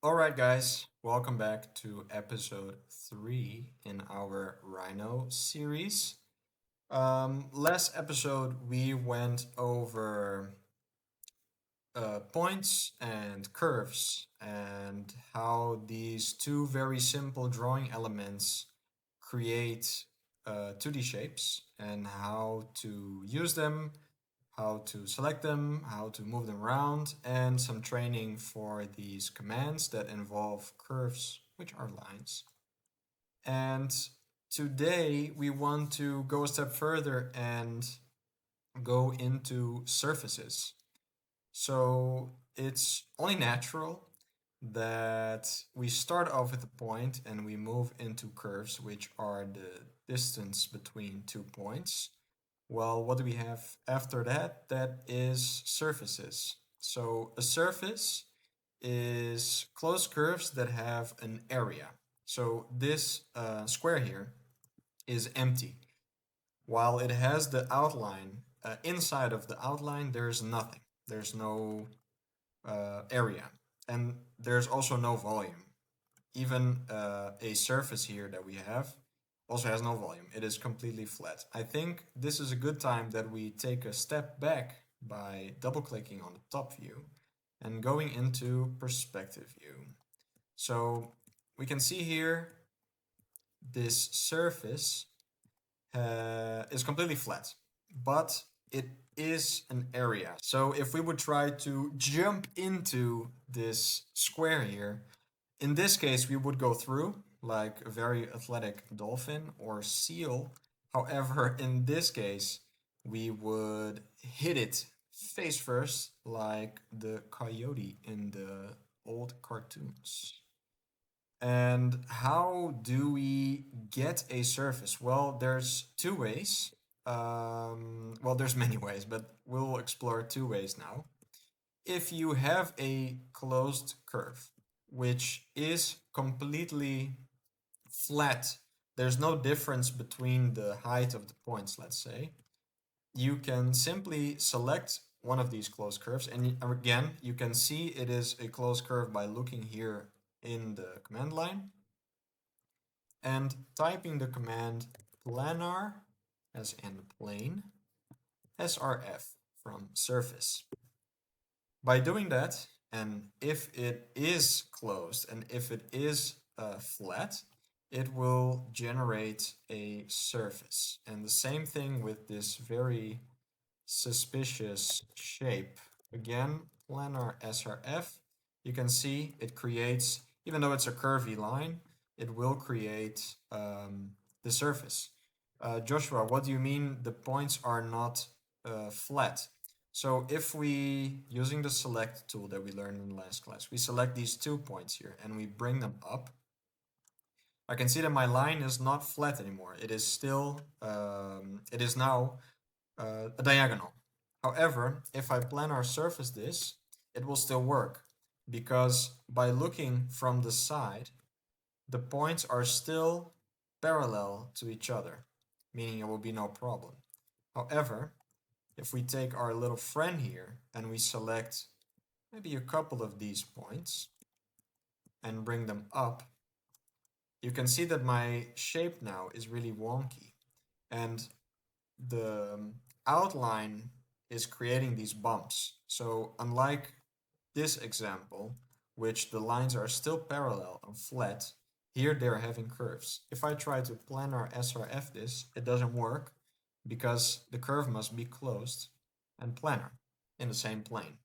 Alright, guys, welcome back to episode 3 in our Rhino series. Last episode, we went over points and curves and how these two very simple drawing elements create 2D shapes and how to use them, how to select them, how to move them around, and some training for these commands that involve curves, which are lines. And today we want to go a step further and go into surfaces. So it's only natural that we start off with a point and we move into curves, which are the distance between 2 points. Well, what do we have after that? That is surfaces. So a surface is closed curves that have an area. So this square here is empty. While it has the outline, inside of the outline, there's nothing. There's no area. And there's also no volume. Even a surface here that we have also has no volume. It is completely flat. I think this is a good time that we take a step back by double clicking on the top view and going into perspective view. So we can see here this surface is completely flat, but it is an area. So if we would try to jump into this square here, in this case, we would go through like a very athletic dolphin or seal. However, in this case, we would hit it face first like the coyote in the old cartoons. And how do we get a surface? Well, there's two ways. Well, there's many ways, but we'll explore two ways now. If you have a closed curve, which is completely flat, there's no difference between the height of the points, let's say, you can simply select one of these closed curves. And again, you can see it is a closed curve by looking here in the command line and typing the command planar, as in plane, srf from surface. By doing that, and if it is closed and if it is flat, it will generate a surface. And the same thing with this very suspicious shape. Again, planar SRF, you can see it creates, even though it's a curvy line, it will create the surface. Joshua, what do you mean the points are not flat? So if we, using the select tool that we learned in the last class, we select these 2 points here and we bring them up, I can see that my line is not flat anymore. It is still, it is now a diagonal. However, if I planar surface this, it will still work because by looking from the side, the points are still parallel to each other, meaning it will be no problem. However, if we take our little friend here and we select maybe a couple of these points and bring them up, you can see that my shape now is really wonky. And the outline is creating these bumps. So unlike this example, which the lines are still parallel and flat, here they're having curves. If I try to planar SRF this, it doesn't work because the curve must be closed and planar in the same plane.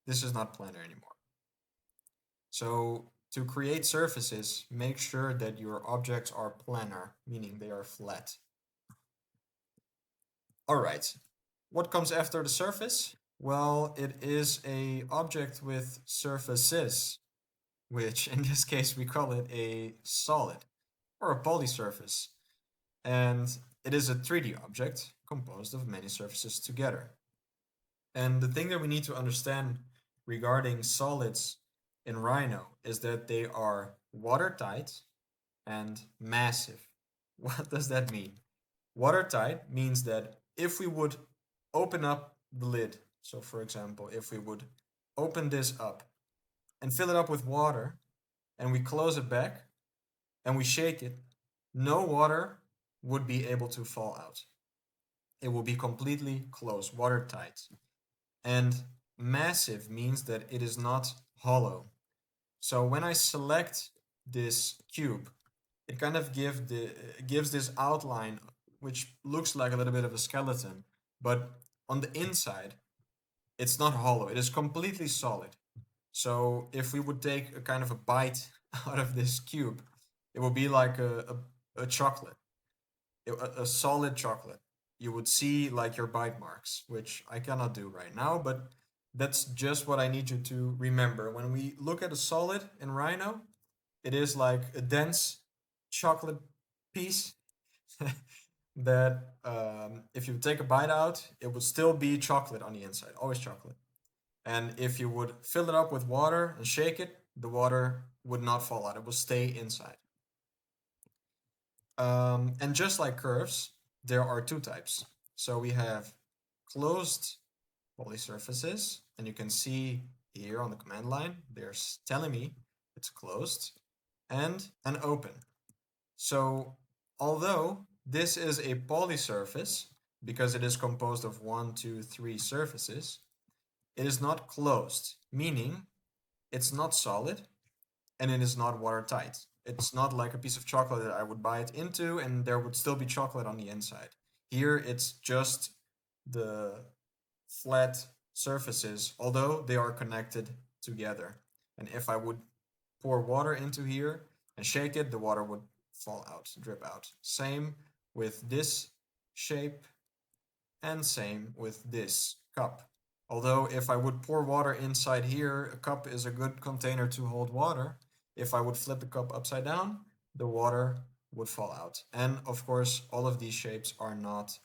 This is not planar anymore. So to create surfaces, make sure that your objects are planar, meaning they are flat. All right, what comes after the surface? Well, it is a object with surfaces, which in this case we call it a solid or a polysurface. And it is a 3D object composed of many surfaces together. And the thing that we need to understand regarding solids in Rhino is that they are watertight and massive. What does that mean? Watertight means that if we would open up the lid, so for example, if we would open this up and fill it up with water and we close it back and we shake it, no water would be able to fall out. It will be completely closed, watertight. And massive means that it is not hollow. So when I select this cube, it kind of gives this outline which looks like a little bit of a skeleton, but on the inside, it's not hollow. It is completely solid. So if we would take a kind of a bite out of this cube, it would be like a chocolate, a solid chocolate. You would see like your bite marks, which I cannot do right now, but that's just what I need you to remember. When we look at a solid in Rhino, it is like a dense chocolate piece that if you take a bite out, it would still be chocolate on the inside, always chocolate. And if you would fill it up with water and shake it, the water would not fall out, it will stay inside. And just like curves, there are two types. So we have closed polysurfaces, and you can see here on the command line, they're telling me it's closed, and an open. So although this is a polysurface, because it is composed of 1, 2, 3 surfaces, it is not closed, meaning it's not solid and it is not watertight. It's not like a piece of chocolate that I would bite into and there would still be chocolate on the inside. Here it's just the flat surfaces, although they are connected together. And if I would pour water into here and shake it, the water would fall out, drip out. Same with this shape and same with this cup. Although if I would pour water inside here, a cup is a good container to hold water. If I would flip the cup upside down, the water would fall out. And of course, all of these shapes are not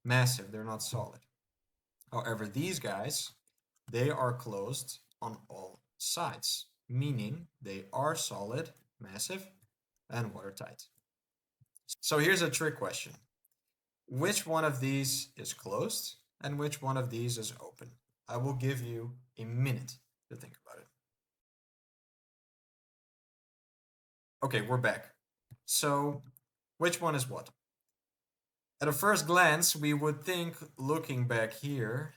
massive, they're not solid. However, these guys, they are closed on all sides, meaning they are solid, massive, and watertight. So here's a trick question. Which one of these is closed and which one of these is open? I will give you a minute to think about it. Okay, we're back. So, which one is what? At a first glance, we would think, looking back here,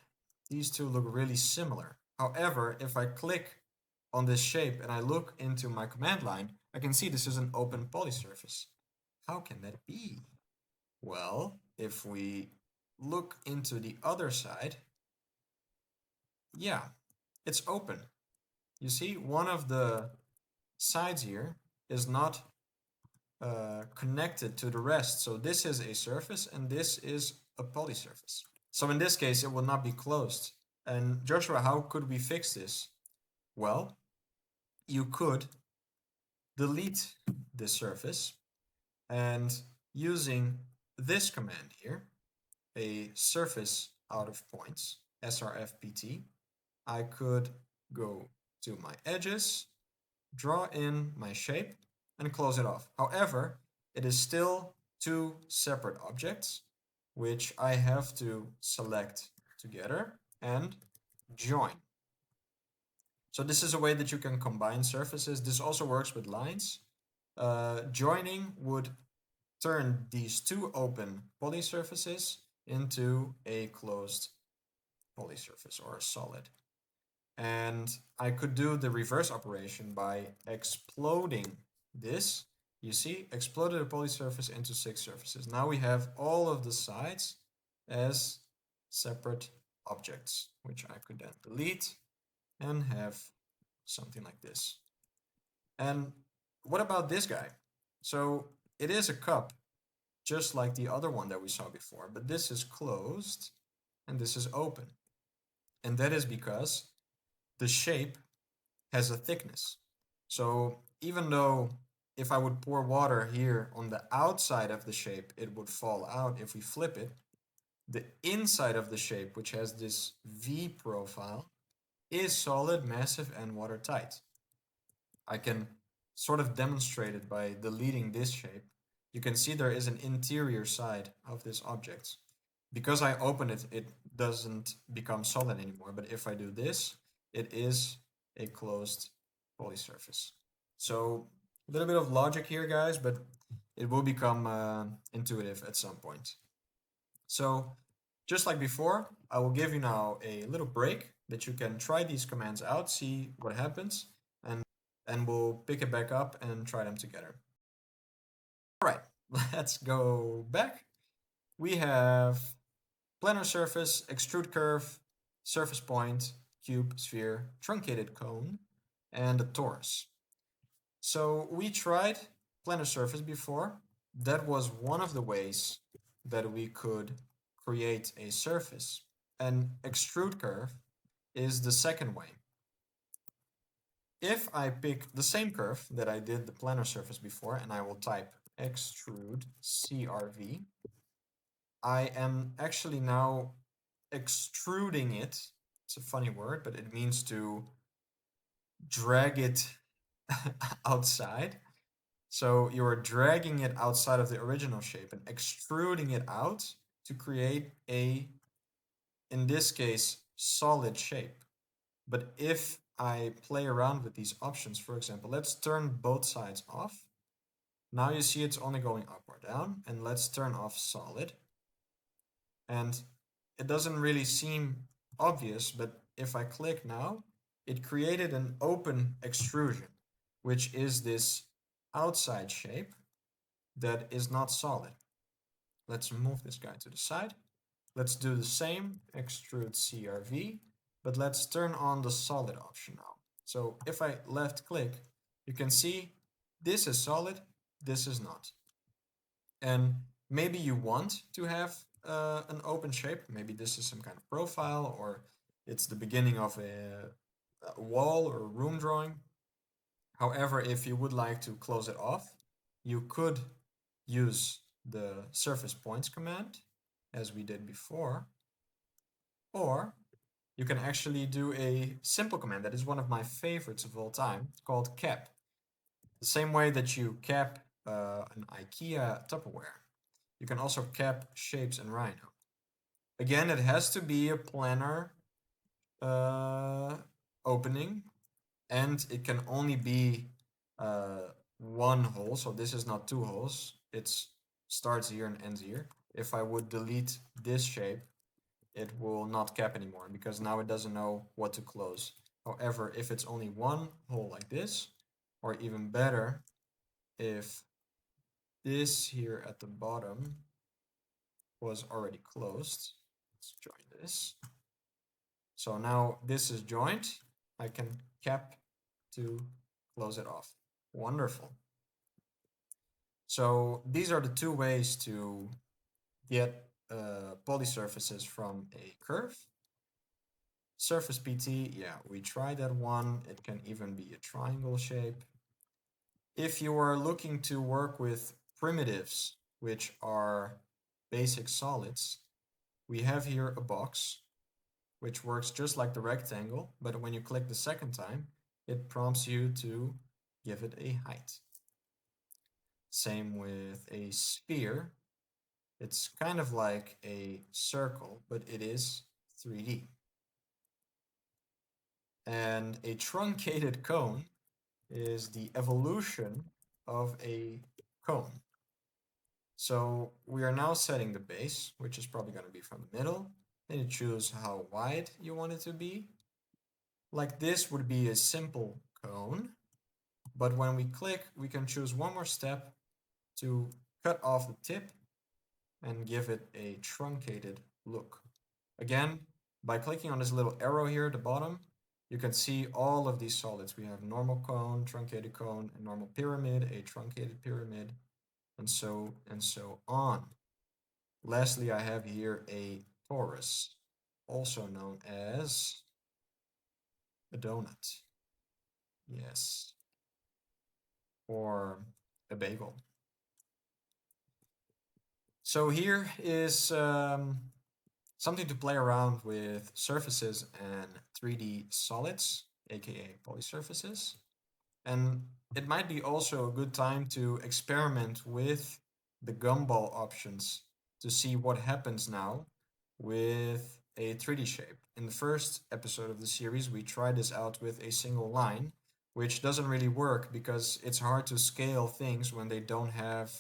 these two look really similar. However, if I click on this shape and I look into my command line, I can see this is an open polysurface. How can that be? Well, if we look into the other side, yeah, it's open. You see, one of the sides here is not connected to the rest. So this is a surface and this is a polysurface. So in this case, it will not be closed. And Joshua, how could we fix this? Well, you could delete this surface and using this command here, a surface out of points, srfpt, I could go to my edges, draw in my shape, and close it off. However, it is still two separate objects, which I have to select together and join. So this is a way that you can combine surfaces. This also works with lines. Joining would turn these two open polysurfaces into a closed polysurface or a solid. And I could do the reverse operation by exploding this. You see, exploded a polysurface into 6 surfaces. Now we have all of the sides as separate objects, which I could then delete and have something like this. And what about this guy? So it is a cup, just like the other one that we saw before, but this is closed and this is open. And that is because the shape has a thickness. So even though if I would pour water here on the outside of the shape, it would fall out if we flip it, the inside of the shape, which has this V profile, is solid, massive, and watertight. I can sort of demonstrate it by deleting this shape. You can see there is an interior side of this object. Because I open it, it doesn't become solid anymore. But if I do this, it is a closed polysurface. So a little bit of logic here, guys, but it will become intuitive at some point. So just like before, I will give you now a little break that you can try these commands out, see what happens, and we'll pick it back up and try them together. All right, let's go back. We have planar surface, extrude curve, surface point, cube, sphere, truncated cone, and a torus. So we tried planar surface before. That was one of the ways that we could create a surface. And extrude curve is the second way. If I pick the same curve that I did the planar surface before, and I will type extrude CRV, I am actually now extruding it. It's a funny word, but it means to drag it outside. So you're dragging it outside of the original shape and extruding it out to create a, in this case, solid shape. But if I play around with these options, for example, let's turn both sides off. Now you see it's only going up or down, and let's turn off solid. And it doesn't really seem obvious, but if I click now, it created an open extrusion, which is this outside shape that is not solid. Let's move this guy to the side. Let's do the same, extrude CRV, but let's turn on the solid option now. So if I left click, you can see this is solid, this is not. And maybe you want to have an open shape. Maybe this is some kind of profile, or it's the beginning of a wall or a room drawing. However, if you would like to close it off, you could use the surface points command, as we did before, or you can actually do a simple command that is one of my favorites of all time, called cap. The same way that you cap an IKEA Tupperware, you can also cap shapes in Rhino. Again, it has to be a planar opening, and it can only be one hole, so this is not two holes. It starts here and ends here. If I would delete this shape, it will not cap anymore because now it doesn't know what to close. However, if it's only one hole like this, or even better, if this here at the bottom was already closed, let's join this. So now this is joined. I can cap to close it off. Wonderful. So these are the two ways to get polysurfaces from a curve. Surface PT, yeah, we tried that one. It can even be a triangle shape. If you are looking to work with primitives, which are basic solids, we have here a box, which works just like the rectangle, but when you click the second time, it prompts you to give it a height. Same with a sphere. It's kind of like a circle, but it is 3D. And a truncated cone is the evolution of a cone. So we are now setting the base, which is probably going to be from the middle. Then you choose how wide you want it to be. Like this would be a simple cone, but when we click, we can choose one more step to cut off the tip and give it a truncated look. Again, by clicking on this little arrow here at the bottom, you can see all of these solids. We have normal cone, truncated cone, a normal pyramid, a truncated pyramid, and so on. Lastly, I have here a torus, also known as a donut. Yes. Or a bagel. So here is something to play around with surfaces and 3D solids, aka polysurfaces. And it might be also a good time to experiment with the gumball options to see what happens now with a 3D shape. In the first episode of the series, we tried this out with a single line, which doesn't really work because it's hard to scale things when they don't have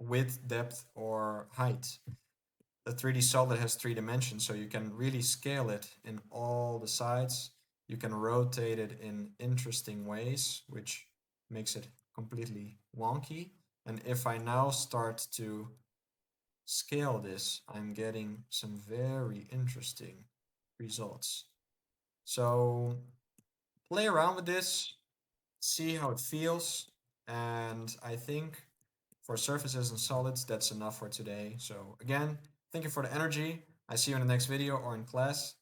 width, depth, or height. The 3D solid has three dimensions, so you can really scale it in all the sides. You can rotate it in interesting ways, which makes it completely wonky. And if I now start to scale this, I'm getting some very interesting results. So play around with this, see how it feels, and I think for surfaces and solids, that's enough for today. So again, thank you for the energy. I see you in the next video or in class.